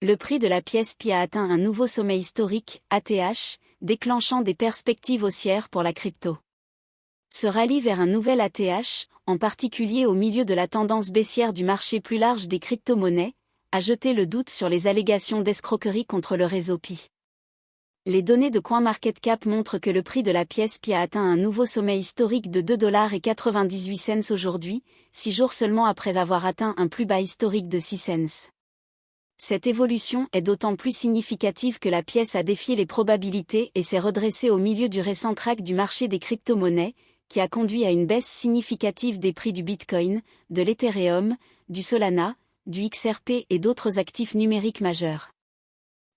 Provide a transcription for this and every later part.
Le prix de la pièce Pi a atteint un nouveau sommet historique, ATH, déclenchant des perspectives haussières pour la crypto. Ce rallye vers un nouvel ATH, en particulier au milieu de la tendance baissière du marché plus large des crypto-monnaies, a jeté le doute sur les allégations d'escroquerie contre le réseau Pi. Les données de CoinMarketCap montrent que le prix de la pièce Pi a atteint un nouveau sommet historique de 2,98 $ aujourd'hui, 6 jours seulement après avoir atteint un plus bas historique de 6 cents. Cette évolution est d'autant plus significative que la pièce a défié les probabilités et s'est redressée au milieu du récent crack du marché des crypto-monnaies, qui a conduit à une baisse significative des prix du Bitcoin, de l'Ethereum, du Solana, du XRP et d'autres actifs numériques majeurs.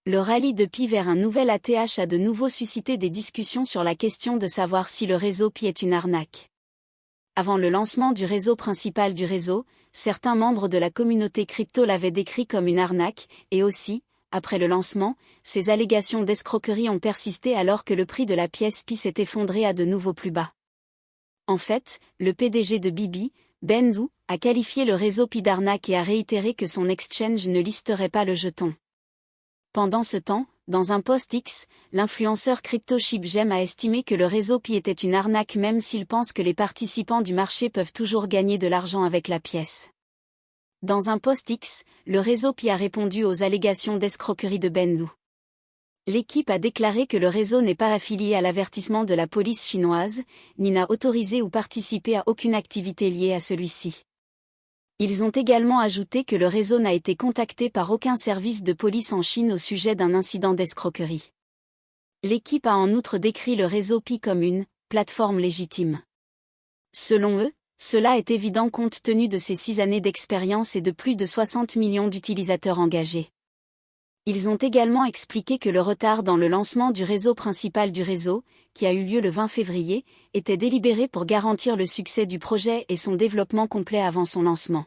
Le rallye de Pi vers un nouvel ATH a de nouveau suscité des discussions sur la question de savoir si le réseau Pi est une arnaque. Avant le lancement du réseau principal du réseau, certains membres de la communauté crypto l'avaient décrit comme une arnaque, et aussi, après le lancement, ces allégations d'escroquerie ont persisté alors que le prix de la pièce Pi s'est effondré à de nouveaux plus bas. En fait, le PDG de Bibi, Ben Zhu, a qualifié le réseau Pi d'arnaque et a réitéré que son exchange ne listerait pas le jeton. Pendant ce temps, dans un post X, l'influenceur CryptoShipGem a estimé que le réseau Pi était une arnaque même s'il pense que les participants du marché peuvent toujours gagner de l'argent avec la pièce. Dans un post X, le réseau Pi a répondu aux allégations d'escroquerie de Ben Zhu. L'équipe a déclaré que le réseau n'est pas affilié à l'avertissement de la police chinoise, ni n'a autorisé ou participé à aucune activité liée à celui-ci. Ils ont également ajouté que le réseau n'a été contacté par aucun service de police en Chine au sujet d'un incident d'escroquerie. L'équipe a en outre décrit le réseau Pi comme une « plateforme légitime ». Selon eux, cela est évident compte tenu de ses 6 années d'expérience et de plus de 60 millions d'utilisateurs engagés. Ils ont également expliqué que le retard dans le lancement du réseau principal du réseau, qui a eu lieu le 20 février, était délibéré pour garantir le succès du projet et son développement complet avant son lancement.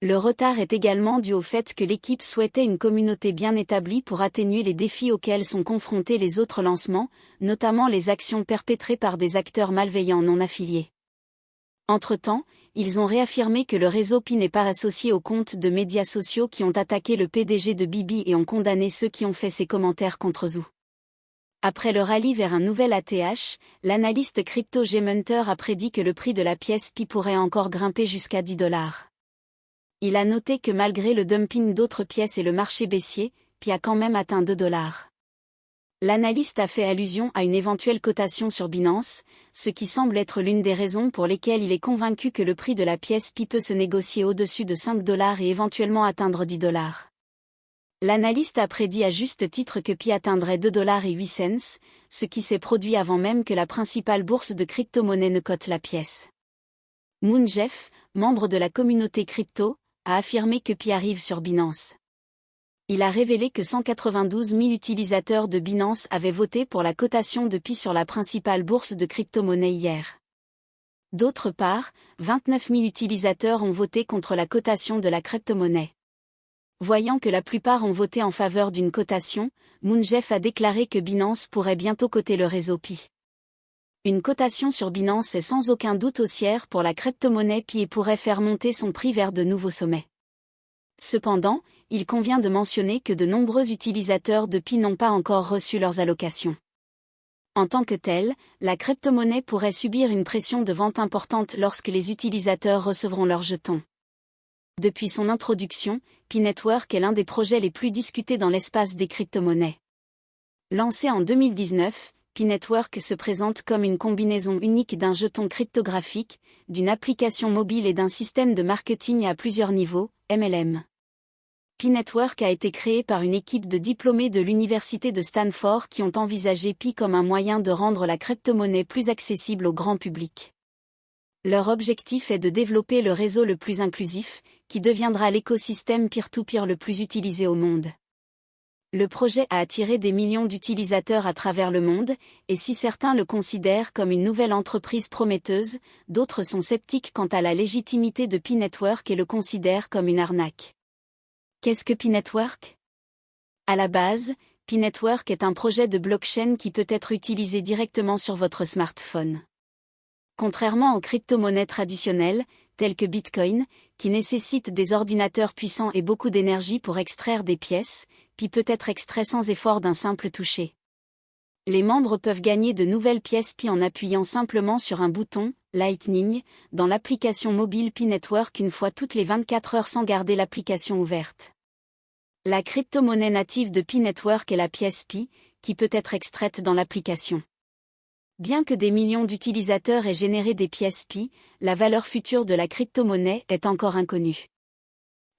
Le retard est également dû au fait que l'équipe souhaitait une communauté bien établie pour atténuer les défis auxquels sont confrontés les autres lancements, notamment les actions perpétrées par des acteurs malveillants non affiliés. Entre-temps, ils ont réaffirmé que le réseau Pi n'est pas associé aux comptes de médias sociaux qui ont attaqué le PDG de Bibi et ont condamné ceux qui ont fait ces commentaires contre Zhu. Après le rallye vers un nouvel ATH, l'analyste crypto G-Munter a prédit que le prix de la pièce Pi pourrait encore grimper jusqu'à 10 $. Il a noté que malgré le dumping d'autres pièces et le marché baissier, Pi a quand même atteint 2 $. L'analyste a fait allusion à une éventuelle cotation sur Binance, ce qui semble être l'une des raisons pour lesquelles il est convaincu que le prix de la pièce Pi peut se négocier au-dessus de 5 $ et éventuellement atteindre 10 $. L'analyste a prédit à juste titre que Pi atteindrait 2,08 $, ce qui s'est produit avant même que la principale bourse de crypto-monnaie ne cote la pièce. Moon Jeff, membre de la communauté crypto, a affirmé que Pi arrive sur Binance. Il a révélé que 192 000 utilisateurs de Binance avaient voté pour la cotation de Pi sur la principale bourse de crypto-monnaie hier. D'autre part, 29 000 utilisateurs ont voté contre la cotation de la crypto-monnaie. Voyant que la plupart ont voté en faveur d'une cotation, Moonjeff a déclaré que Binance pourrait bientôt coter le réseau Pi. Une cotation sur Binance est sans aucun doute haussière pour la crypto-monnaie Pi et pourrait faire monter son prix vers de nouveaux sommets. Cependant, il convient de mentionner que de nombreux utilisateurs de Pi n'ont pas encore reçu leurs allocations. En tant que telle, la crypto-monnaie pourrait subir une pression de vente importante lorsque les utilisateurs recevront leurs jetons. Depuis son introduction, Pi Network est l'un des projets les plus discutés dans l'espace des crypto-monnaies. Lancé en 2019, Pi Network se présente comme une combinaison unique d'un jeton cryptographique, d'une application mobile et d'un système de marketing à plusieurs niveaux, MLM. Pi Network a été créé par une équipe de diplômés de l'université de Stanford qui ont envisagé Pi comme un moyen de rendre la crypto-monnaie plus accessible au grand public. Leur objectif est de développer le réseau le plus inclusif, qui deviendra l'écosystème peer-to-peer le plus utilisé au monde. Le projet a attiré des millions d'utilisateurs à travers le monde, et si certains le considèrent comme une nouvelle entreprise prometteuse, d'autres sont sceptiques quant à la légitimité de Pi Network et le considèrent comme une arnaque. Qu'est-ce que Pi Network ? À la base, Pi Network est un projet de blockchain qui peut être utilisé directement sur votre smartphone. Contrairement aux crypto-monnaies traditionnelles, telles que Bitcoin, qui nécessite des ordinateurs puissants et beaucoup d'énergie pour extraire des pièces, Pi peut être extrait sans effort d'un simple toucher. Les membres peuvent gagner de nouvelles pièces Pi en appuyant simplement sur un bouton, Lightning, dans l'application mobile Pi Network une fois toutes les 24 heures sans garder l'application ouverte. La crypto-monnaie native de Pi Network est la pièce Pi, qui peut être extraite dans l'application. Bien que des millions d'utilisateurs aient généré des pièces Pi, la valeur future de la crypto-monnaie est encore inconnue.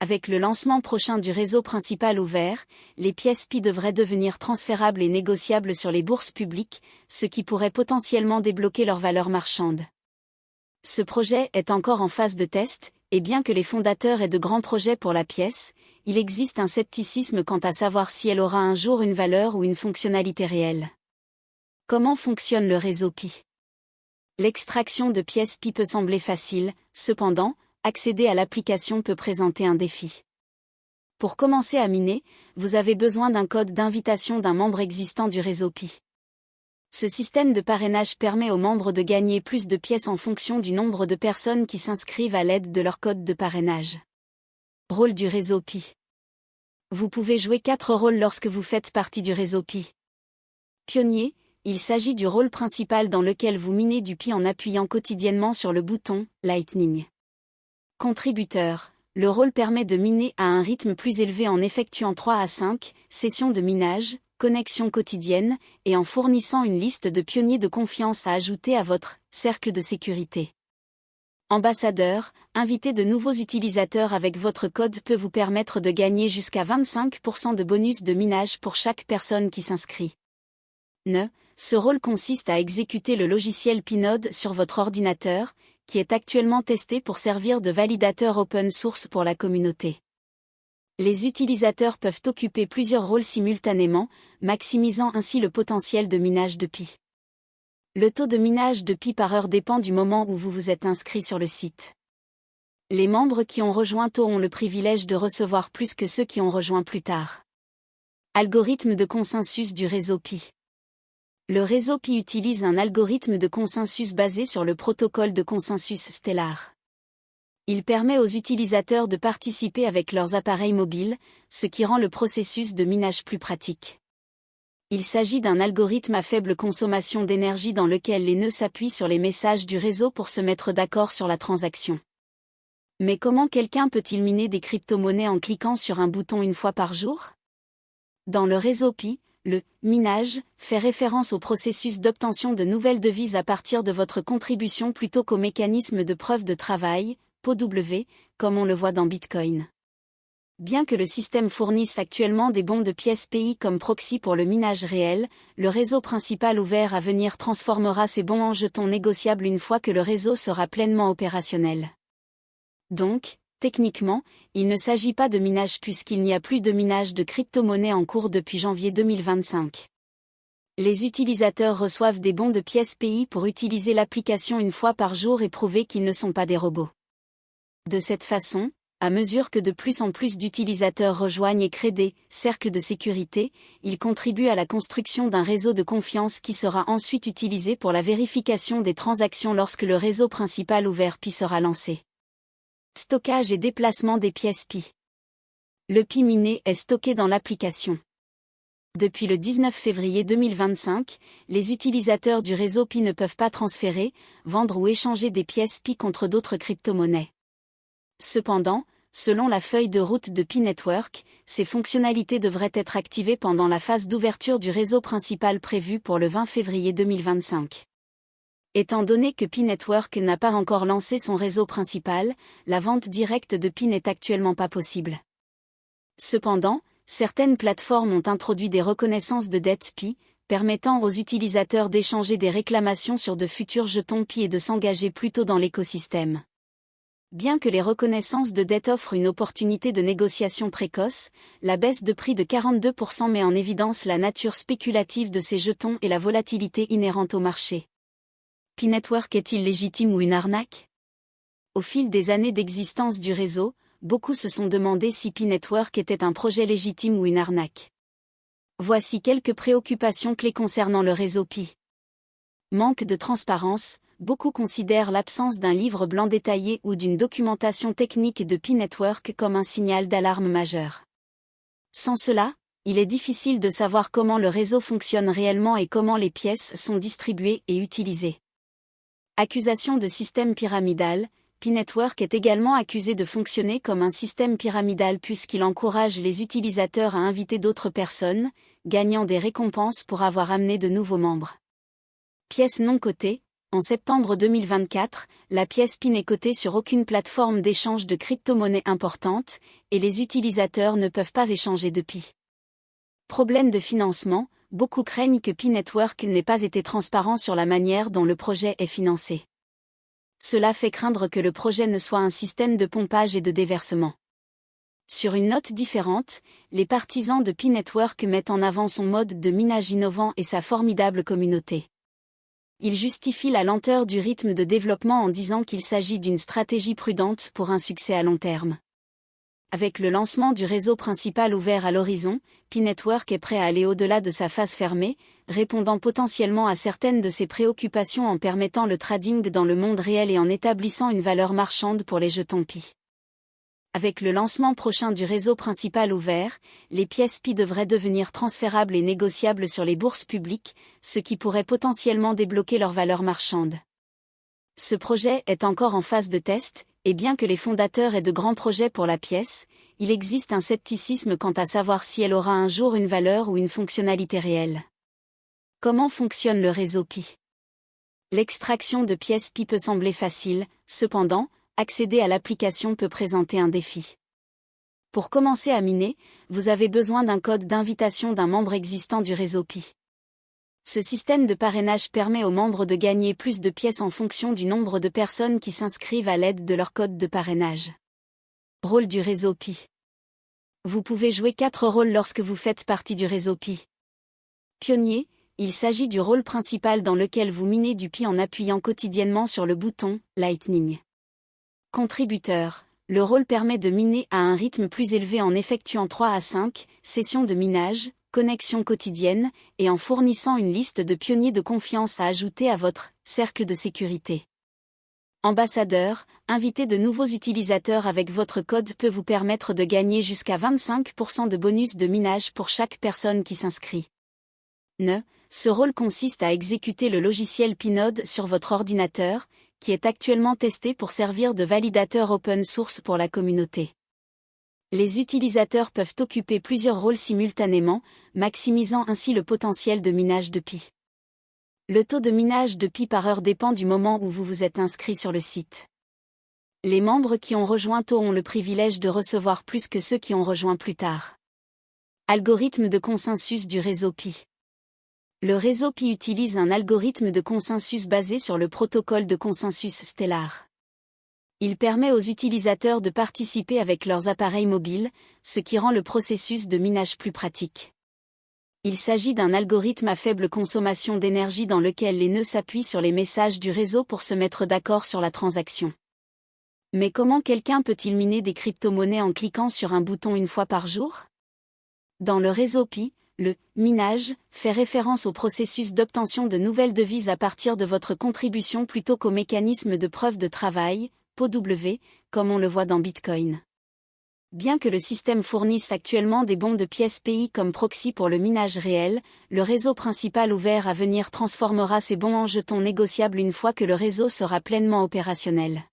Avec le lancement prochain du réseau principal ouvert, les pièces Pi devraient devenir transférables et négociables sur les bourses publiques, ce qui pourrait potentiellement débloquer leur valeur marchande. Ce projet est encore en phase de test, et bien que les fondateurs aient de grands projets pour la pièce, il existe un scepticisme quant à savoir si elle aura un jour une valeur ou une fonctionnalité réelle. Comment fonctionne le réseau Pi? L'extraction de pièces Pi peut sembler facile, cependant, accéder à l'application peut présenter un défi. Pour commencer à miner, vous avez besoin d'un code d'invitation d'un membre existant du réseau Pi. Ce système de parrainage permet aux membres de gagner plus de pièces en fonction du nombre de personnes qui s'inscrivent à l'aide de leur code de parrainage. Rôle du réseau Pi. Vous pouvez jouer 4 rôles lorsque vous faites partie du réseau Pi. Pionnier. Il s'agit du rôle principal dans lequel vous minez du Pi en appuyant quotidiennement sur le bouton « Lightning ». Contributeur. Le rôle permet de miner à un rythme plus élevé en effectuant 3 à 5 sessions de minage, connexion quotidienne, et en fournissant une liste de pionniers de confiance à ajouter à votre « cercle de sécurité ». Ambassadeur. Inviter de nouveaux utilisateurs avec votre code peut vous permettre de gagner jusqu'à 25% de bonus de minage pour chaque personne qui s'inscrit. Ce rôle consiste à exécuter le logiciel Pinode sur votre ordinateur, qui est actuellement testé pour servir de validateur open source pour la communauté. Les utilisateurs peuvent occuper plusieurs rôles simultanément, maximisant ainsi le potentiel de minage de Pi. Le taux de minage de Pi par heure dépend du moment où vous vous êtes inscrit sur le site. Les membres qui ont rejoint tôt ont le privilège de recevoir plus que ceux qui ont rejoint plus tard. Algorithme de consensus du réseau Pi. Le réseau Pi utilise un algorithme de consensus basé sur le protocole de consensus Stellar. Il permet aux utilisateurs de participer avec leurs appareils mobiles, ce qui rend le processus de minage plus pratique. Il s'agit d'un algorithme à faible consommation d'énergie dans lequel les nœuds s'appuient sur les messages du réseau pour se mettre d'accord sur la transaction. Mais comment quelqu'un peut-il miner des crypto-monnaies en cliquant sur un bouton une fois par jour? Dans le réseau Pi, le « minage » fait référence au processus d'obtention de nouvelles devises à partir de votre contribution plutôt qu'au mécanisme de preuve de travail, POW, comme on le voit dans Bitcoin. Bien que le système fournisse actuellement des bons de pièces Pi comme proxy pour le minage réel, le réseau principal ouvert à venir transformera ces bons en jetons négociables une fois que le réseau sera pleinement opérationnel. Donc, techniquement, il ne s'agit pas de minage puisqu'il n'y a plus de minage de crypto-monnaie en cours depuis janvier 2025. Les utilisateurs reçoivent des bons de pièces Pi pour utiliser l'application une fois par jour et prouver qu'ils ne sont pas des robots. De cette façon, à mesure que de plus en plus d'utilisateurs rejoignent et créent des cercles de sécurité, ils contribuent à la construction d'un réseau de confiance qui sera ensuite utilisé pour la vérification des transactions lorsque le réseau principal ouvert Pi sera lancé. Stockage et déplacement des pièces Pi. Le Pi miné est stocké dans l'application. Depuis le 19 février 2025, les utilisateurs du réseau Pi ne peuvent pas transférer, vendre ou échanger des pièces Pi contre d'autres crypto-monnaies. Cependant, selon la feuille de route de Pi Network, ces fonctionnalités devraient être activées pendant la phase d'ouverture du réseau principal prévue pour le 20 février 2025. Étant donné que Pi Network n'a pas encore lancé son réseau principal, la vente directe de Pi n'est actuellement pas possible. Cependant, certaines plateformes ont introduit des reconnaissances de dette Pi, permettant aux utilisateurs d'échanger des réclamations sur de futurs jetons Pi et de s'engager plus tôt dans l'écosystème. Bien que les reconnaissances de dette offrent une opportunité de négociation précoce, la baisse de prix de 42% met en évidence la nature spéculative de ces jetons et la volatilité inhérente au marché. Pi Network est-il légitime ou une arnaque? Au fil des années d'existence du réseau, beaucoup se sont demandé si Pi Network était un projet légitime ou une arnaque. Voici quelques préoccupations clés concernant le réseau Pi. Manque de transparence. beaucoup considèrent l'absence d'un livre blanc détaillé ou d'une documentation technique de Pi Network comme un signal d'alarme majeur. Sans cela, il est difficile de savoir comment le réseau fonctionne réellement et comment les pièces sont distribuées et utilisées. Accusation de système pyramidal. Pi Network est également accusé de fonctionner comme un système pyramidal puisqu'il encourage les utilisateurs à inviter d'autres personnes, gagnant des récompenses pour avoir amené de nouveaux membres. Pièce non cotée. En septembre 2024, la pièce Pi n'est cotée sur aucune plateforme d'échange de crypto-monnaies importante, et les utilisateurs ne peuvent pas échanger de Pi. Problème de financement. Beaucoup craignent que Pi Network n'ait pas été transparent sur la manière dont le projet est financé. Cela fait craindre que le projet ne soit un système de pompage et de déversement. Sur une note différente, les partisans de Pi Network mettent en avant son mode de minage innovant et sa formidable communauté. Ils justifient la lenteur du rythme de développement en disant qu'il s'agit d'une stratégie prudente pour un succès à long terme. Avec le lancement du réseau principal ouvert à l'horizon, Pi Network est prêt à aller au-delà de sa phase fermée, répondant potentiellement à certaines de ses préoccupations en permettant le trading dans le monde réel et en établissant une valeur marchande pour les jetons Pi. Avec le lancement prochain du réseau principal ouvert, les pièces Pi devraient devenir transférables et négociables sur les bourses publiques, ce qui pourrait potentiellement débloquer leur valeur marchande. Ce projet est encore en phase de test, et bien que les fondateurs aient de grands projets pour la pièce, il existe un scepticisme quant à savoir si elle aura un jour une valeur ou une fonctionnalité réelle. Comment fonctionne le réseau Pi? L'extraction de pièces Pi peut sembler facile, cependant, accéder à l'application peut présenter un défi. Pour commencer à miner, vous avez besoin d'un code d'invitation d'un membre existant du réseau Pi. Ce système de parrainage permet aux membres de gagner plus de pièces en fonction du nombre de personnes qui s'inscrivent à l'aide de leur code de parrainage. Rôle du réseau Pi. Vous pouvez jouer 4 rôles lorsque vous faites partie du réseau Pi. Pionnier, il s'agit du rôle principal dans lequel vous minez du Pi en appuyant quotidiennement sur le bouton « Lightning ». Contributeur, le rôle permet de miner à un rythme plus élevé en effectuant 3 à 5 sessions de minage, connexion quotidienne, et en fournissant une liste de pionniers de confiance à ajouter à votre cercle de sécurité. Ambassadeur, inviter de nouveaux utilisateurs avec votre code peut vous permettre de gagner jusqu'à 25% de bonus de minage pour chaque personne qui s'inscrit. Ce rôle consiste à exécuter le logiciel Pinode sur votre ordinateur, qui est actuellement testé pour servir de validateur open source pour la communauté. Les utilisateurs peuvent occuper plusieurs rôles simultanément, maximisant ainsi le potentiel de minage de Pi. Le taux de minage de Pi par heure dépend du moment où vous vous êtes inscrit sur le site. Les membres qui ont rejoint tôt ont le privilège de recevoir plus que ceux qui ont rejoint plus tard. Algorithme de consensus du réseau Pi. Le réseau Pi utilise un algorithme de consensus basé sur le protocole de consensus Stellar. Il permet aux utilisateurs de participer avec leurs appareils mobiles, ce qui rend le processus de minage plus pratique. Il s'agit d'un algorithme à faible consommation d'énergie dans lequel les nœuds s'appuient sur les messages du réseau pour se mettre d'accord sur la transaction. Mais comment quelqu'un peut-il miner des crypto-monnaies en cliquant sur un bouton une fois par jour? Dans le réseau Pi, le « minage » fait référence au processus d'obtention de nouvelles devises à partir de votre contribution plutôt qu'au mécanisme de preuve de travail, POW, comme on le voit dans Bitcoin. Bien que le système fournisse actuellement des bons de pièces Pi comme proxy pour le minage réel, le réseau principal ouvert à venir transformera ces bons en jetons négociables une fois que le réseau sera pleinement opérationnel.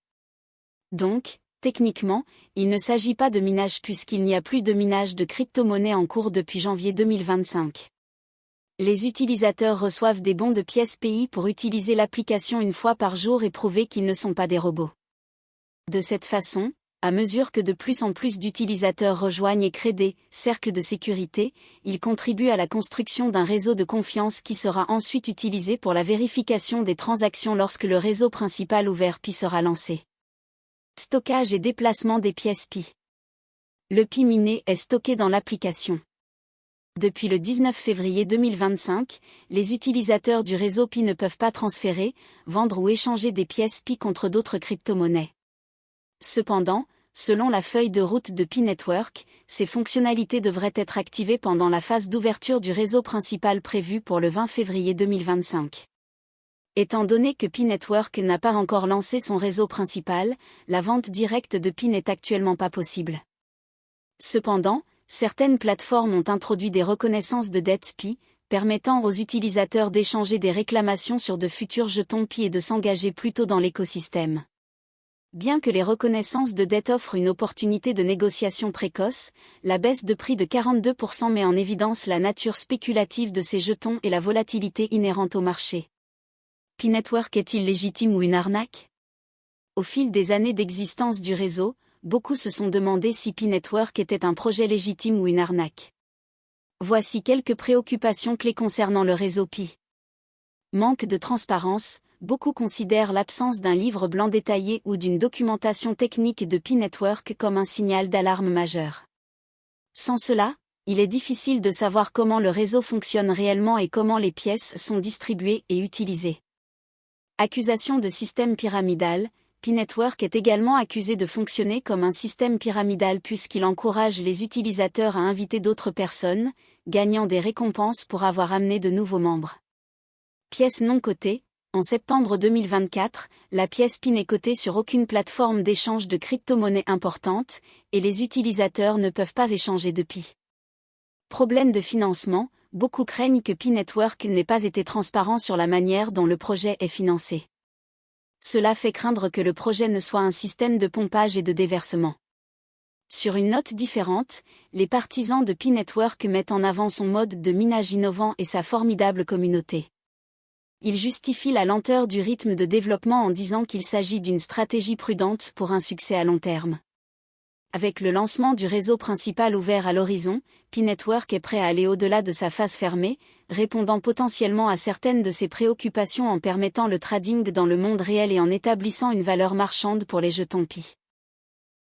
Donc, techniquement, il ne s'agit pas de minage puisqu'il n'y a plus de minage de crypto-monnaies en cours depuis janvier 2025. Les utilisateurs reçoivent des bons de pièces Pi pour utiliser l'application une fois par jour et prouver qu'ils ne sont pas des robots. De cette façon, à mesure que de plus en plus d'utilisateurs rejoignent et créent des cercles de sécurité, ils contribuent à la construction d'un réseau de confiance qui sera ensuite utilisé pour la vérification des transactions lorsque le réseau principal ouvert Pi sera lancé. Stockage et déplacement des pièces Pi. Le Pi miné est stocké dans l'application. Depuis le 19 février 2025, les utilisateurs du réseau Pi ne peuvent pas transférer, vendre ou échanger des pièces Pi contre d'autres crypto-monnaies. Cependant, selon la feuille de route de Pi Network, ces fonctionnalités devraient être activées pendant la phase d'ouverture du réseau principal prévue pour le 20 février 2025. Étant donné que Pi Network n'a pas encore lancé son réseau principal, la vente directe de Pi n'est actuellement pas possible. Cependant, certaines plateformes ont introduit des reconnaissances de dette Pi, permettant aux utilisateurs d'échanger des réclamations sur de futurs jetons Pi et de s'engager plus tôt dans l'écosystème. Bien que les reconnaissances de dette offrent une opportunité de négociation précoce, la baisse de prix de 42% met en évidence la nature spéculative de ces jetons et la volatilité inhérente au marché. Pi Network est-il légitime ou une arnaque? Au fil des années d'existence du réseau, beaucoup se sont demandé si Pi Network était un projet légitime ou une arnaque. Voici quelques préoccupations clés concernant le réseau Pi. Manque de transparence. Beaucoup considèrent l'absence d'un livre blanc détaillé ou d'une documentation technique de Pi Network comme un signal d'alarme majeur. Sans cela, il est difficile de savoir comment le réseau fonctionne réellement et comment les pièces sont distribuées et utilisées. Accusation de système pyramidal. Pi Network est également accusé de fonctionner comme un système pyramidal puisqu'il encourage les utilisateurs à inviter d'autres personnes, gagnant des récompenses pour avoir amené de nouveaux membres. Pièce non cotée. En septembre 2024, la pièce Pi n'est cotée sur aucune plateforme d'échange de crypto-monnaies importante, et les utilisateurs ne peuvent pas échanger de Pi. Problème de financement. Beaucoup craignent que Pi Network n'ait pas été transparent sur la manière dont le projet est financé. Cela fait craindre que le projet ne soit un système de pompage et de déversement. Sur une note différente, les partisans de Pi Network mettent en avant son mode de minage innovant et sa formidable communauté. Ils justifient la lenteur du rythme de développement en disant qu'il s'agit d'une stratégie prudente pour un succès à long terme. Avec le lancement du réseau principal ouvert à l'horizon, Pi Network est prêt à aller au-delà de sa phase fermée, répondant potentiellement à certaines de ses préoccupations en permettant le trading dans le monde réel et en établissant une valeur marchande pour les jetons Pi.